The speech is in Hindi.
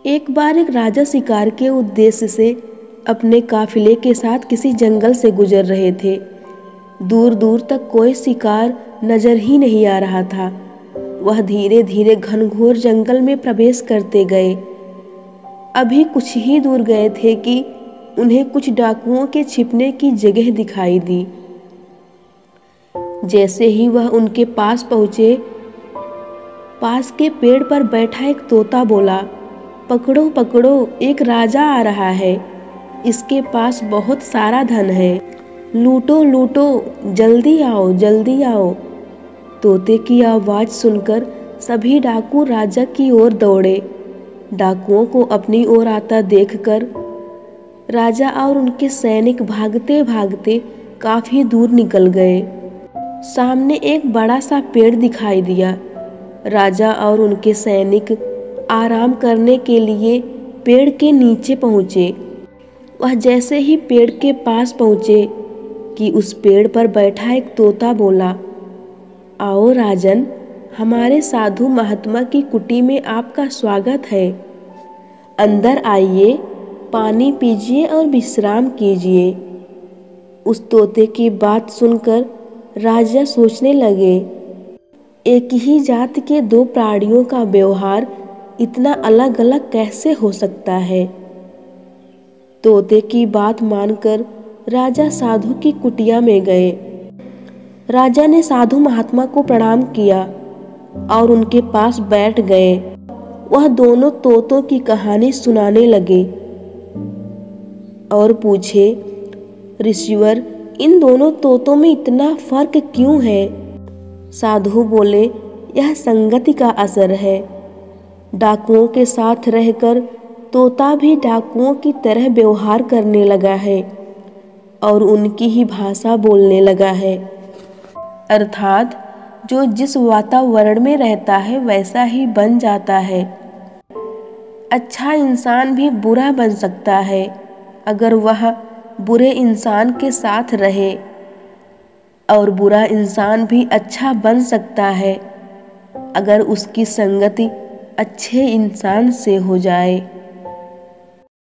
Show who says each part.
Speaker 1: एक बार एक राजा शिकार के उद्देश्य से अपने काफिले के साथ किसी जंगल से गुजर रहे थे। दूर दूर तक कोई शिकार नजर ही नहीं आ रहा था। वह धीरे धीरे घनघोर जंगल में प्रवेश करते गए। अभी कुछ ही दूर गए थे कि उन्हें कुछ डाकुओं के छिपने की जगह दिखाई दी। जैसे ही वह उनके पास पहुंचे, पास के पेड़ पर बैठा एक तोता बोला, पकड़ो पकड़ो, एक राजा आ रहा है। इसके पास बहुत सारा धन है। लूटो लूटो, जल्दी आओ जल्दी आओ। तोते की आवाज़ सुनकर सभी डाकू राजा की ओर दौड़े। डाकुओं को अपनी ओर आता देखकर राजा और उनके सैनिक भागते भागते काफी दूर निकल गए। सामने एक बड़ा सा पेड़ दिखाई दिया। राजा और उनके सैनिक आराम करने के लिए पेड़ के नीचे पहुंचे। वह जैसे ही पेड़ के पास पहुंचे कि उस पेड़ पर बैठा एक तोता बोला, आओ राजन, हमारे साधु महात्मा की कुटी में आपका स्वागत है। अंदर आइए, पानी पीजिए और विश्राम कीजिए। उस तोते की बात सुनकर राजा सोचने लगे, एक ही जाति के दो प्राणियों का व्यवहार इतना अलग अलग कैसे हो सकता है। तोते की बात मानकर राजा साधु की कुटिया में गए। राजा ने साधु महात्मा को प्रणाम किया और उनके पास बैठ गए। वह दोनों तोतों की कहानी सुनाने लगे और पूछे, ऋषिवर, इन दोनों तोतों में इतना फर्क क्यों है? साधु बोले, यह संगति का असर है। डाकुओं के साथ रहकर तोता भी डाकुओं की तरह व्यवहार करने लगा है और उनकी ही भाषा बोलने लगा है। अर्थात जो जिस वातावरण में रहता है वैसा ही बन जाता है। अच्छा इंसान भी बुरा बन सकता है अगर वह बुरे इंसान के साथ रहे, और बुरा इंसान भी अच्छा बन सकता है अगर उसकी संगति अच्छे इंसान से हो जाए।